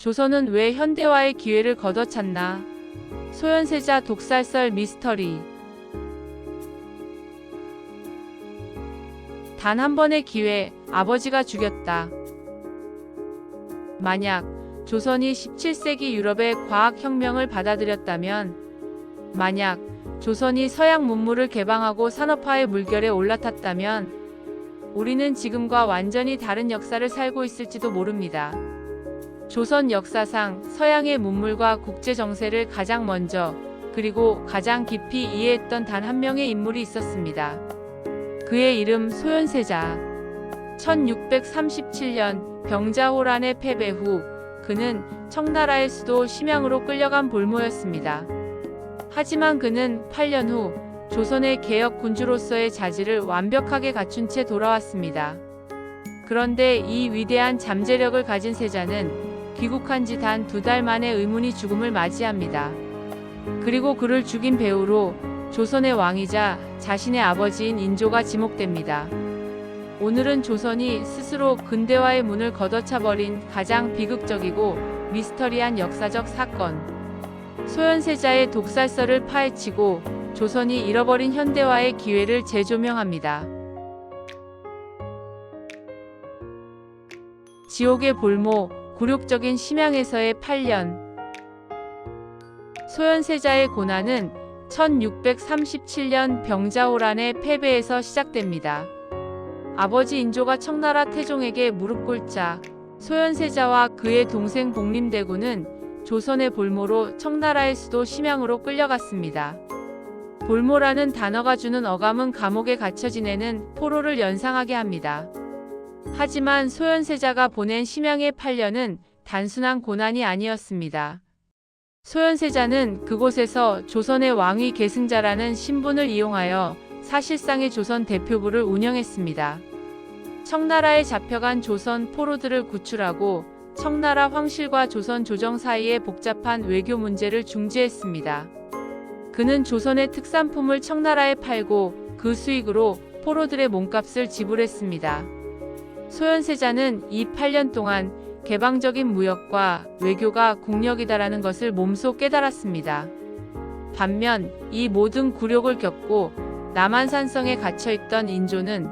조선은 왜 현대화의 기회를 걷어찼나? 소현세자 독살설 미스터리. 단 한 번의 기회, 아버지가 죽였다. 만약 조선이 17세기 유럽의 과학혁명을 받아들였다면, 만약 조선이 서양 문물을 개방하고 산업화의 물결에 올라탔다면, 우리는 지금과 완전히 다른 역사를 살고 있을지도 모릅니다. 조선 역사상 서양의 문물과 국제 정세를 가장 먼저, 그리고 가장 깊이 이해했던 단 한 명의 인물이 있었습니다. 그의 이름 소현세자. 1637년 병자호란의 패배 후 그는 청나라의 수도 심양으로 끌려간 볼모였습니다. 하지만 그는 8년 후 조선의 개혁 군주로서의 자질을 완벽하게 갖춘 채 돌아왔습니다. 그런데 이 위대한 잠재력을 가진 세자는 귀국한 지 단 2달 만에 의문의 죽음을 맞이합니다. 그리고 그를 죽인 배후로 조선의 왕이자 자신의 아버지인 인조가 지목됩니다. 오늘은 조선이 스스로 근대화의 문을 걷어차버린 가장 비극적이고 미스터리한 역사적 사건, 소현세자의 독살설을 파헤치고 조선이 잃어버린 현대화의 기회를 재조명합니다. 지옥의 볼모, 굴욕적인 심양에서의 8년. 소현세자의 고난은 1637년 병자호란의 패배에서 시작됩니다. 아버지 인조가 청나라 태종에게 무릎 꿇자 소현세자와 그의 동생 복림대군은 조선의 볼모로 청나라의 수도 심양으로 끌려갔습니다. 볼모라는 단어가 주는 어감은 감옥에 갇혀 지내는 포로를 연상하게 합니다. 하지만 소현세자가 보낸 심양의 8년은 단순한 고난이 아니었습니다. 소현세자는 그곳에서 조선의 왕위 계승자라는 신분을 이용하여 사실상의 조선 대표부를 운영했습니다. 청나라에 잡혀간 조선 포로들을 구출하고 청나라 황실과 조선 조정 사이의 복잡한 외교 문제를 중재했습니다. 그는 조선의 특산품을 청나라에 팔고 그 수익으로 포로들의 몸값을 지불했습니다. 소현세자는 이 8년 동안 개방적인 무역과 외교가 국력이다라는 것을 몸소 깨달았습니다. 반면 이 모든 굴욕을 겪고 남한산성에 갇혀있던 인조는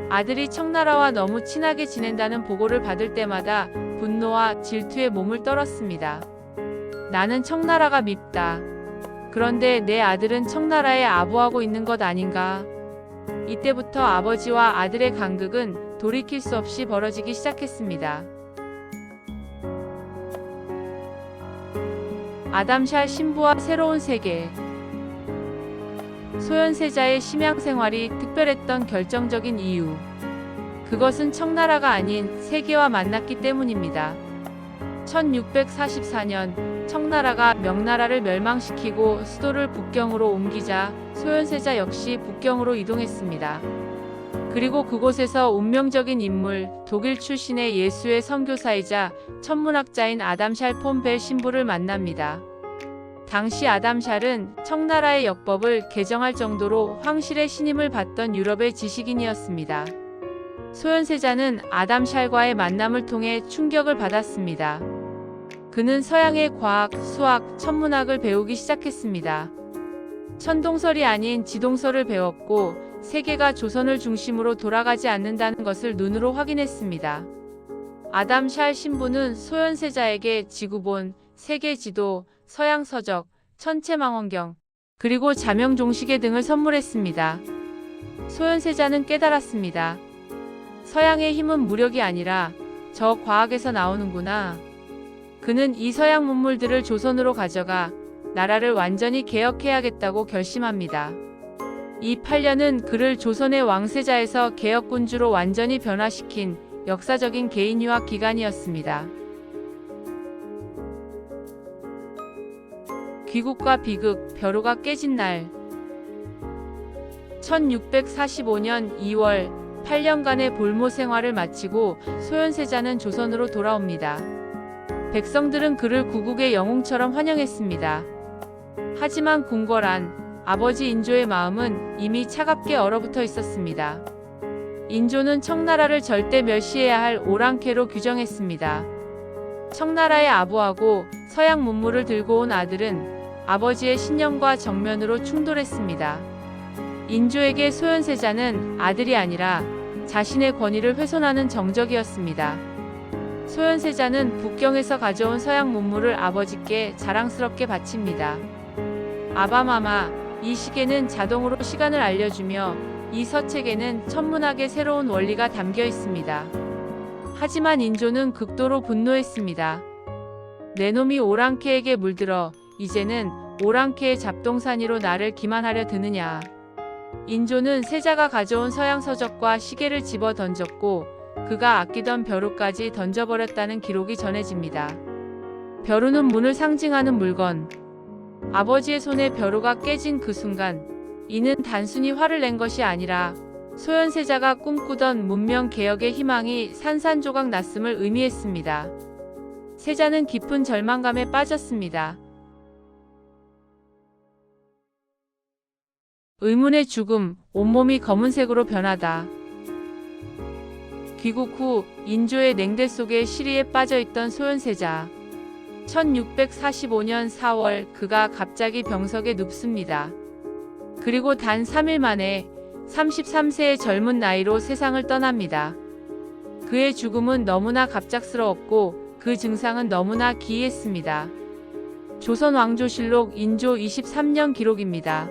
아들이 청나라와 너무 친하게 지낸다는 보고를 받을 때마다 분노와 질투에 몸을 떨었습니다. 나는 청나라가 밉다. 그런데 내 아들은 청나라에 아부하고 있는 것 아닌가? 이때부터 아버지와 아들의 간극은 돌이킬 수 없이 벌어지기 시작했습니다. 아담샬 신부와 새로운 세계. 소현세자의 심양 생활이 특별했던 결정적인 이유. 그것은 청나라가 아닌 세계와 만났기 때문입니다. 1644년 청나라가 명나라를 멸망시키고 수도를 북경으로 옮기자 소현세자 역시 북경으로 이동했습니다. 그리고 그곳에서 운명적인 인물, 독일 출신의 예수의 선교사이자 천문학자인 아담샬 폰 벨 신부를 만납니다. 당시 아담샬은 청나라의 역법을 개정할 정도로 황실의 신임을 받던 유럽의 지식인이었습니다. 소현세자는 아담샬과의 만남을 통해 충격을 받았습니다. 그는 서양의 과학, 수학, 천문학을 배우기 시작했습니다. 천동설이 아닌 지동설을 배웠고 세계가 조선을 중심으로 돌아가지 않는다는 것을 눈으로 확인했습니다. 아담샬 신부는 소현세자에게 지구본, 세계지도, 서양서적, 천체망원경, 그리고 자명종시계 등을 선물했습니다. 소현세자는 깨달았습니다. 서양의 힘은 무력이 아니라 저 과학에서 나오는구나. 그는 이 서양 문물들을 조선으로 가져가 나라를 완전히 개혁해야겠다고 결심합니다. 이 8년은 그를 조선의 왕세자에서 개혁군주로 완전히 변화시킨 역사적인 개인유학 기간이었습니다. 귀국과 비극, 벼루가 깨진 날. 1645년 2월 8년간의 볼모 생활을 마치고 소현세자는 조선으로 돌아옵니다. 백성들은 그를 구국의 영웅처럼 환영했습니다. 하지만 궁궐안 아버지 인조의 마음은 이미 차갑게 얼어붙어 있었습니다. 인조는 청나라를 절대 멸시해야 할 오랑캐로 규정했습니다. 청나라의 아부하고 서양 문물을 들고 온 아들은 아버지의 신념과 정면으로 충돌했습니다. 인조에게 소현세자는 아들이 아니라 자신의 권위를 훼손하는 정적이었습니다. 소현세자는 북경에서 가져온 서양 문물을 아버지께 자랑스럽게 바칩니다. 아바마마, 이 시계는 자동으로 시간을 알려주며 이 서책에는 천문학의 새로운 원리가 담겨 있습니다. 하지만 인조는 극도로 분노했습니다. 내 놈이 오랑캐에게 물들어 이제는 오랑캐의 잡동사니로 나를 기만하려 드느냐. 인조는 세자가 가져온 서양 서적과 시계를 집어 던졌고 그가 아끼던 벼루까지 던져버렸다는 기록이 전해집니다. 벼루는 문을 상징하는 물건. 아버지의 손에 벼루가 깨진 그 순간 이는 단순히 화를 낸 것이 아니라 소현세자가 꿈꾸던 문명개혁의 희망이 산산조각 났음을 의미했습니다. 세자는 깊은 절망감에 빠졌습니다. 의문의 죽음, 온몸이 검은색으로 변하다. 귀국 후 인조의 냉대 속에 시리에 빠져있던 소현세자. 1645년 4월 그가 갑자기 병석에 눕습니다. 그리고 단 3일 만에 33세의 젊은 나이로 세상을 떠납니다. 그의 죽음은 너무나 갑작스러웠고 그 증상은 너무나 기이했습니다. 조선 왕조실록 인조 23년 기록입니다.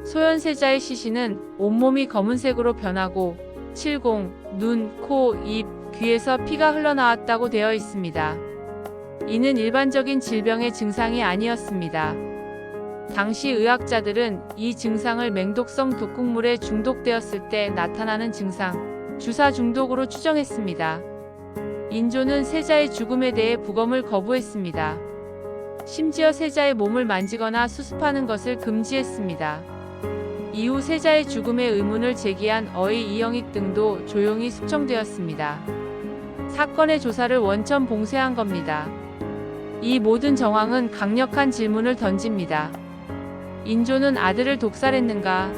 소현세자의 시신은 온몸이 검은색으로 변하고 70, 눈, 코, 입, 귀에서 피가 흘러나왔다고 되어 있습니다. 이는 일반적인 질병의 증상이 아니었습니다. 당시 의학자들은 이 증상을 맹독성 독극물에 중독되었을 때 나타나는 증상, 주사 중독으로 추정했습니다. 인조는 세자의 죽음에 대해 부검을 거부했습니다. 심지어 세자의 몸을 만지거나 수습하는 것을 금지했습니다. 이후 세자의 죽음에 의문을 제기한 어의 이영익 등도 조용히 숙청되었습니다. 사건의 조사를 원천 봉쇄한 겁니다. 이 모든 정황은 강력한 질문을 던집니다. 인조는 아들을 독살했는가?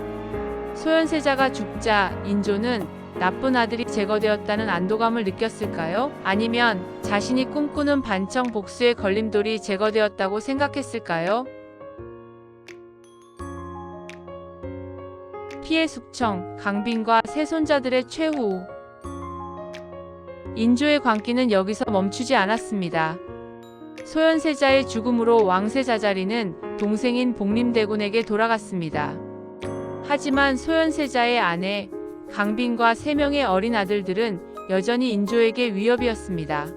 소현세자가 죽자 인조는 나쁜 아들이 제거되었다는 안도감을 느꼈을까요? 아니면 자신이 꿈꾸는 반청 복수의 걸림돌이 제거되었다고 생각했을까요? 피해 숙청, 강빈과 세 손자들의 최후. 인조의 광기는 여기서 멈추지 않았습니다. 소현세자의 죽음으로 왕세 자자리는 동생인 복림대군에게 돌아갔습니다. 하지만 소현세자의 아내 강빈과 3명의 어린 아들들은 여전히 인조에게 위협이었습니다.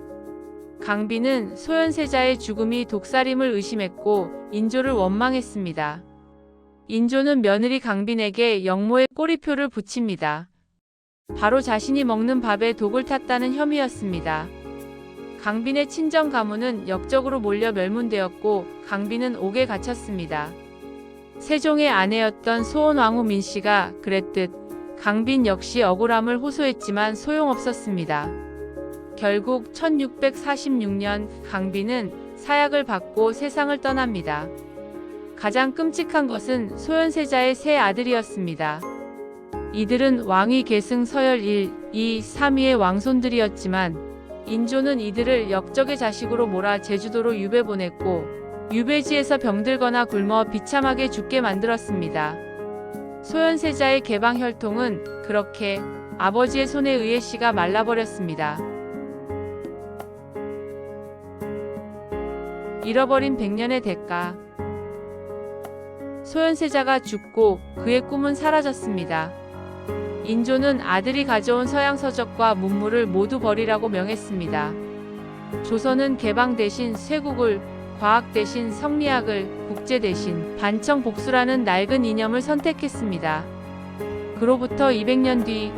강빈은 소현세자의 죽음이 독살임을 의심했고 인조를 원망했습니다. 인조는 며느리 강빈에게 영모의 꼬리표를 붙입니다. 바로 자신이 먹는 밥에 독을 탔다는 혐의였습니다. 강빈의 친정 가문은 역적으로 몰려 멸문되었고 강빈은 옥에 갇혔습니다. 세종의 아내였던 소원왕후 민씨가 그랬듯 강빈 역시 억울함을 호소했지만 소용없었습니다. 결국 1646년 강빈은 사약을 받고 세상을 떠납니다. 가장 끔찍한 것은 소현세자의 세 아들이었습니다. 이들은 왕위 계승 서열 1, 2, 3위의 왕손들이었지만 인조는 이들을 역적의 자식으로 몰아 제주도로 유배 보냈고 유배지에서 병들거나 굶어 비참하게 죽게 만들었습니다. 소현세자의 개방 혈통은 그렇게 아버지의 손에 의해 씨가 말라버렸습니다. 잃어버린 100년의 대가. 소현세자가 죽고 그의 꿈은 사라졌습니다. 인조는 아들이 가져온 서양 서적과 문물을 모두 버리라고 명했습니다. 조선은 개방 대신 쇄국을, 과학 대신 성리학을, 국제 대신 반청 복수라는 낡은 이념을 선택했습니다. 그로부터 200년 뒤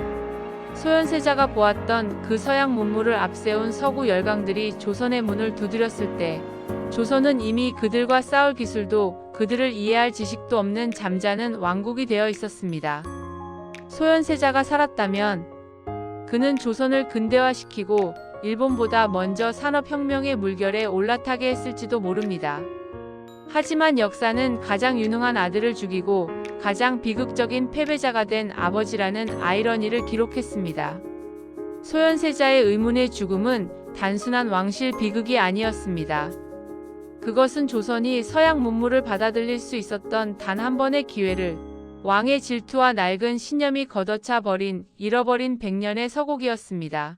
소현세자가 보았던 그 서양 문물을 앞세운 서구 열강들이 조선의 문을 두드렸을 때 조선은 이미 그들과 싸울 기술도 그들을 이해할 지식도 없는 잠자는 왕국이 되어 있었습니다. 소현세자가 살았다면 그는 조선을 근대화시키고 일본보다 먼저 산업혁명의 물결에 올라타게 했을지도 모릅니다. 하지만 역사는 가장 유능한 아들을 죽이고 가장 비극적인 패배자가 된 아버지라는 아이러니를 기록했습니다. 소현세자의 의문의 죽음은 단순한 왕실 비극이 아니었습니다. 그것은 조선이 서양 문물을 받아들일 수 있었던 단 한 번의 기회를 왕의 질투와 낡은 신념이 걷어차 버린 잃어버린 100년의 서곡이었습니다.